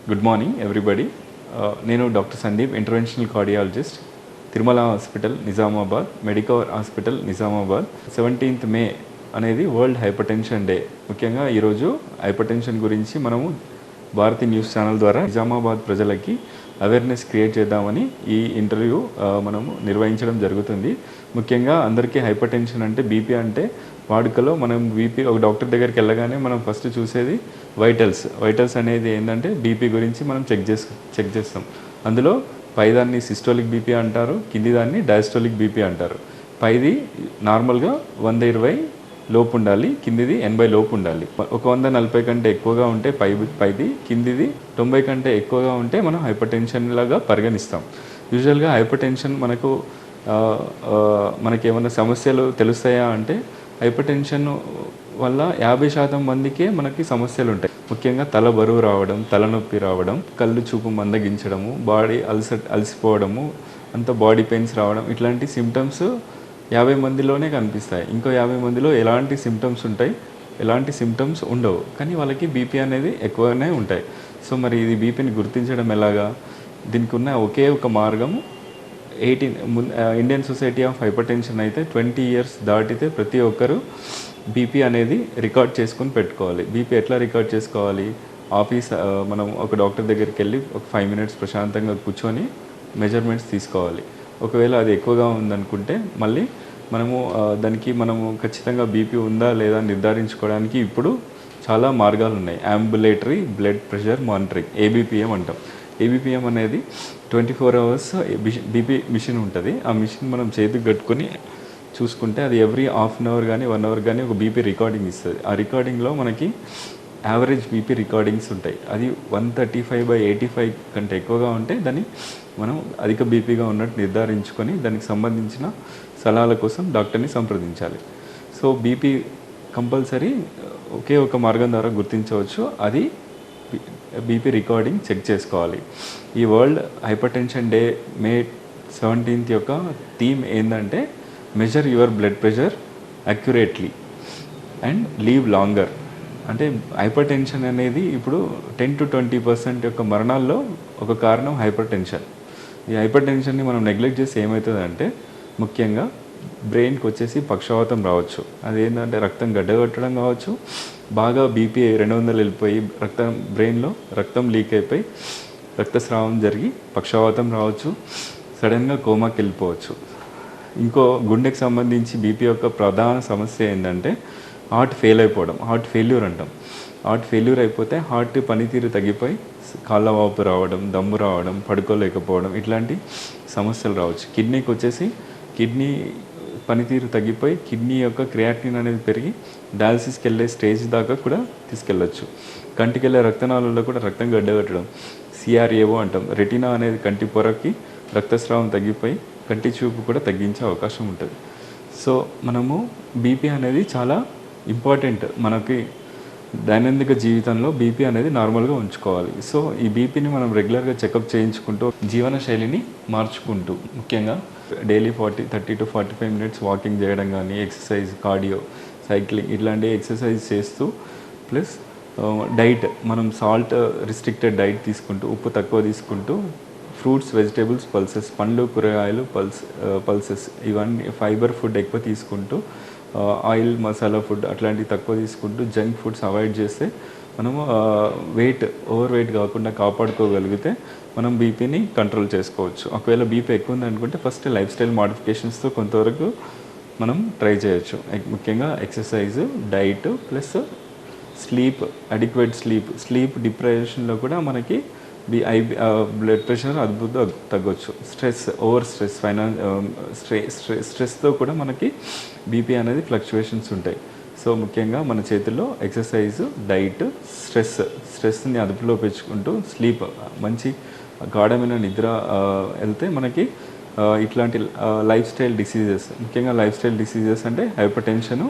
Good morning everybody. నేను doctor Sandeep, interventional cardiologist, Tirumala hospital Nizamabad, Medicover hospital Nizamabad. 17th May అనేది world hyper tension day. ముఖ్యంగా ఈరోజు hyper tension గురించి మనము భారతీ న్యూస్ ఛానల్ ద్వారా నిజామాబాద్ ప్రజలకి అవేర్నెస్ క్రియేట్ చేద్దామని ఈ ఇంటర్వ్యూ మనము నిర్వహించడం జరుగుతుంది. ముఖ్యంగా అందరికీ హైపర్ టెన్షన్ అంటే బీపీ అంటే వాడుకలో మనం బీపీ ఒక డాక్టర్ దగ్గరికి వెళ్ళగానే మనం ఫస్ట్ చూసేది వైటల్స్ అనేది ఏంటంటే బీపీ గురించి మనం చెక్ చేస్తాం. అందులో పైదాన్ని సిస్టోలిక్ బీపీ అంటారు, కింది దాన్ని డయాస్టోలిక్ బీపీ అంటారు. పైది నార్మల్గా 120 లోపు ఉండాలి, కిందిది 80 లోపు ఉండాలి. 140 కంటే ఎక్కువగా ఉంటే పైది, కిందిది 90 కంటే ఎక్కువగా ఉంటే మనం హైపర్ టెన్షన్ లాగా పరిగణిస్తాం. యూజువల్గా హైపర్ టెన్షన్ మనకేమైనా సమస్యలు తెలుస్తాయా అంటే హైపర్ టెన్షన్ వల్ల 50% మందికే మనకి సమస్యలు ఉంటాయి. ముఖ్యంగా తల బరువు రావడం, తలనొప్పి రావడం, కళ్ళు చూపు మందగించడము, బాడీ అలసిపోవడము, అంత బాడీ పెయిన్స్ రావడం, ఇట్లాంటి సిమ్టమ్స్ 50 మందిలోనే కనిపిస్తాయి. ఇంకో 50 మందిలో ఎలాంటి సిమ్టమ్స్ ఉంటాయి, ఎలాంటి సిమ్టమ్స్ ఉండవు, కానీ వాళ్ళకి బీపీ అనేది ఎక్కువగానే ఉంటాయి. సో మరి ఇది బీపీని గుర్తించడం ఎలాగా? దీనికి ఉన్న ఒకే ఒక మార్గం Indian society of hyper tension అయితే 20 years దాటితే ప్రతి ఒక్కరూ బీపీ అనేది రికార్డ్ చేసుకొని పెట్టుకోవాలి. బీపీ ఎట్లా రికార్డ్ చేసుకోవాలి? మనం ఒక డాక్టర్ దగ్గరికి వెళ్ళి ఒక 5 minutes ప్రశాంతంగా కూర్చొని మెజర్మెంట్స్ తీసుకోవాలి. ఒకవేళ అది ఎక్కువగా ఉందనుకుంటే మళ్ళీ మనము ఖచ్చితంగా బీపీ ఉందా లేదా నిర్ధారించుకోవడానికి ఇప్పుడు చాలా మార్గాలు ఉన్నాయి. Ambulatory blood pressure monitoring, ABPM అంటాం. ఏబీపీఎం అనేది 24 hours బీపీ మిషన్ ఉంటుంది. ఆ మిషన్ మనం చేతికి కట్టుకొని చూసుకుంటే అది ఎవ్రీ హాఫ్ అన్ అవర్ కానీ 1 hour కానీ ఒక బీపీ రికార్డింగ్ ఇస్తుంది. ఆ రికార్డింగ్లో మనకి యావరేజ్ బీపీ రికార్డింగ్స్ ఉంటాయి. అది 135/85 కంటే ఎక్కువగా ఉంటే దాన్ని మనం అధిక బీపీగా ఉన్నట్టు నిర్ధారించుకొని దానికి సంబంధించిన సలహాల కోసం డాక్టర్ని సంప్రదించాలి. సో బీపీ కంపల్సరీ ఒకే ఒక మార్గం ద్వారా గుర్తించవచ్చు, అది బీపీ రికార్డింగ్ చెక్ చేసుకోవాలి. ఈ వరల్డ్ హైపర్ టెన్షన్ డే మే 17th యొక్క థీమ్ ఏంటంటే measure your blood pressure accurately and leave longer. అంటే హైపర్ టెన్షన్ అనేది ఇప్పుడు 10 to 20% యొక్క మరణాల్లో ఒక కారణం హైపర్ టెన్షన్. ఈ హైపర్ టెన్షన్ని మనం నెగ్లెక్ట్ చేసి ఏమవుతుందంటే ముఖ్యంగా బ్రెయిన్కి వచ్చేసి పక్షవాతం రావచ్చు. అదేంటంటే రక్తం గడ్డగట్టడం కావచ్చు, బాగా బీపీ 200 వెళ్ళిపోయి బ్రెయిన్లో రక్తం లీక్ అయిపోయి రక్తస్రావం జరిగి పక్షవాతం రావచ్చు, సడన్గా కోమాకి వెళ్ళిపోవచ్చు. ఇంకో గుండెకి సంబంధించి బీపీ యొక్క ప్రధాన సమస్య ఏంటంటే హార్ట్ ఫెయిల్యూర్ అంటాం. హార్ట్ ఫెయిల్యూర్ అయిపోతే హార్ట్ పనితీరు తగ్గిపోయి కాళ్ళ వాపు రావడం, దమ్ము రావడం, పడుకోలేకపోవడం, ఇట్లాంటి సమస్యలు రావచ్చు. కిడ్నీకి వచ్చేసి కిడ్నీ పనితీరు తగ్గిపోయి కిడ్నీ యొక్క క్రియాటినిన్ అనేది పెరిగి డయాలసిస్కి వెళ్ళే స్టేజ్ దాకా కూడా తీసుకెళ్ళచ్చు. కంటికి వెళ్ళే రక్తనాళాల్లో కూడా రక్తం గడ్డగట్టడం, సిఆర్ఏఓ అంటాం. రెటినా అనేది కంటి పొరకి రక్తస్రావం తగ్గిపోయి కంటి చూపు కూడా తగ్గించే అవకాశం ఉంటుంది. సో మనము బీపీ అనేది చాలా ఇంపార్టెంట్. మనకి దైనందిక జీవితంలో బీపీ అనేది నార్మల్గా ఉంచుకోవాలి. సో ఈ బీపీని మనం రెగ్యులర్గా చెకప్ చేయించుకుంటూ జీవన శైలిని మార్చుకుంటూ ముఖ్యంగా డైలీ 30 to 45 minutes వాకింగ్ చేయడం కానీ, ఎక్సర్సైజ్, కార్డియో, సైక్లింగ్ ఇట్లాంటి ఎక్సర్సైజ్ చేస్తూ ప్లస్ డైట్ మనం సాల్ట్ రిస్ట్రిక్టెడ్ డైట్ తీసుకుంటూ, ఉప్పు తక్కువ తీసుకుంటూ, ఫ్రూట్స్, వెజిటేబుల్స్, పల్సెస్, పండ్లు, కూరగాయలు, పల్సెస్ ఇవన్నీ ఫైబర్ ఫుడ్ ఎక్కువ తీసుకుంటూ, ఆయిల్, మసాలా ఫుడ్ అట్లాంటివి తక్కువ తీసుకుంటూ, జంక్ ఫుడ్స్ అవాయిడ్ చేస్తే మనము ఓవర్ వెయిట్ కాకుండా కాపాడుకోగలిగితే మనం బీపీని కంట్రోల్ చేసుకోవచ్చు. ఒకవేళ బీపీ ఎక్కువ ఉంది అనుకుంటే ఫస్ట్ లైఫ్ స్టైల్ మోడిఫికేషన్స్తో కొంతవరకు మనం ట్రై చేయొచ్చు. ముఖ్యంగా exercise, diet plus adequate sleep డిప్రైవేషన్లో కూడా మనకి బ్లడ్ ప్రెషర్ అద్భుతంగా తగ్గొచ్చు. స్ట్రెస్తో కూడా మనకి బీపీ అనేది ఫ్లక్చువేషన్స్ ఉంటాయి. సో ముఖ్యంగా మన చేతుల్లో ఎక్సర్సైజ్, డైట్, స్ట్రెస్ని అదుపులో పెంచుకుంటూ మంచి గాఢమైన నిద్ర వెళ్తే మనకి ఇట్లాంటి లైఫ్ స్టైల్ డిసీజెస్, ముఖ్యంగా లైఫ్ స్టైల్ డిసీజెస్ అంటే హైపర్ టెన్షను,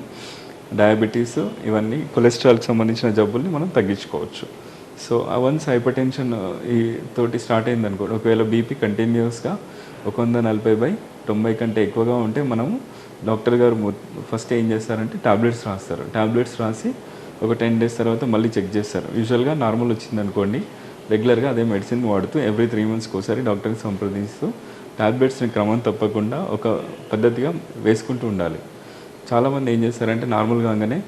డయాబెటీస్, ఇవన్నీ కొలెస్ట్రాల్కి సంబంధించిన జబ్బుల్ని మనం తగ్గించుకోవచ్చు. సో వన్స్ హైపర్ టెన్షన్ తోటి స్టార్ట్ అయింది అనుకోండి, ఒకవేళ బీపీ కంటిన్యూస్గా 140/90 కంటే ఎక్కువగా ఉంటే మనము డాక్టర్ గారు ఫస్ట్ ఏం చేస్తారంటే టాబ్లెట్స్ రాసి ఒక 10 days తర్వాత మళ్ళీ చెక్ చేస్తారు. యూజువల్గా నార్మల్ వచ్చింది అనుకోండి, రెగ్యులర్గా అదే మెడిసిన్ వాడుతూ ఎవ్రీ 3 మంత్స్కి ఒకసారి డాక్టర్ని సంప్రదిస్తూ టాబ్లెట్స్ని క్రమం తప్పకుండా ఒక పద్ధతిగా వేసుకుంటూ ఉండాలి. చాలామంది ఏం చేస్తారంటే నార్మల్ కాగానే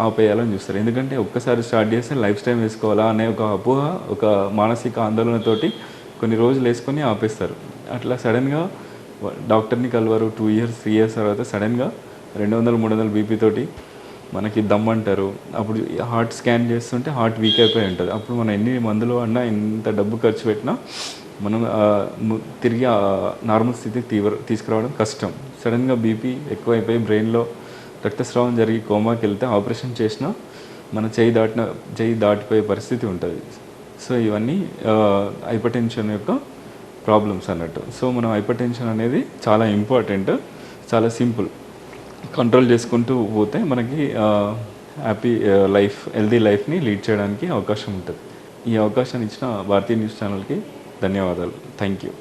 ఆపేయాలని చూస్తారు. ఎందుకంటే ఒక్కసారి స్టార్ట్ చేస్తే లైఫ్ టైం వేసుకోవాలా అనే ఒక అపోహ, ఒక మానసిక ఆందోళనతోటి కొన్ని రోజులు వేసుకొని ఆపేస్తారు. అట్లా సడన్గా డాక్టర్ని కలవరు, 2 ఇయర్స్ 3 ఇయర్స్ తర్వాత సడన్గా 200-300 బీపీ తోటి మనకి దమ్ అంటారు. అప్పుడు హార్ట్ స్కాన్ చేస్తుంటే హార్ట్ వీక్ అయిపోయి ఉంటుంది. అప్పుడు మనం ఎన్ని మందులు వాడినా, ఎంత డబ్బు ఖర్చు పెట్టినా మనం తిరిగి నార్మల్ స్థితికి తీసుకురావడం కష్టం. సడన్గా బీపీ ఎక్కువైపోయి బ్రెయిన్లో రక్తస్రావం జరిగి కోమాకి వెళ్తే ఆపరేషన్ చేసినా మన చేయి దాటిపోయే పరిస్థితి ఉంటుంది. సో ఇవన్నీ హైపర్టెన్షన్ యొక్క ప్రాబ్లమ్స్ అన్నట్టు. సో మనం హైపర్టెన్షన్ అనేది చాలా ఇంపార్టెంట్, చాలా సింపుల్. కంట్రోల్ చేసుకుంటూ పోతే మనకి హ్యాపీ లైఫ్, హెల్దీ లైఫ్ని లీడ్ చేయడానికి అవకాశం ఉంటుంది. ఈ అవకాశాన్ని ఇచ్చిన భారతీయ న్యూస్ ఛానల్కి ధన్యవాదాలు. Thank you.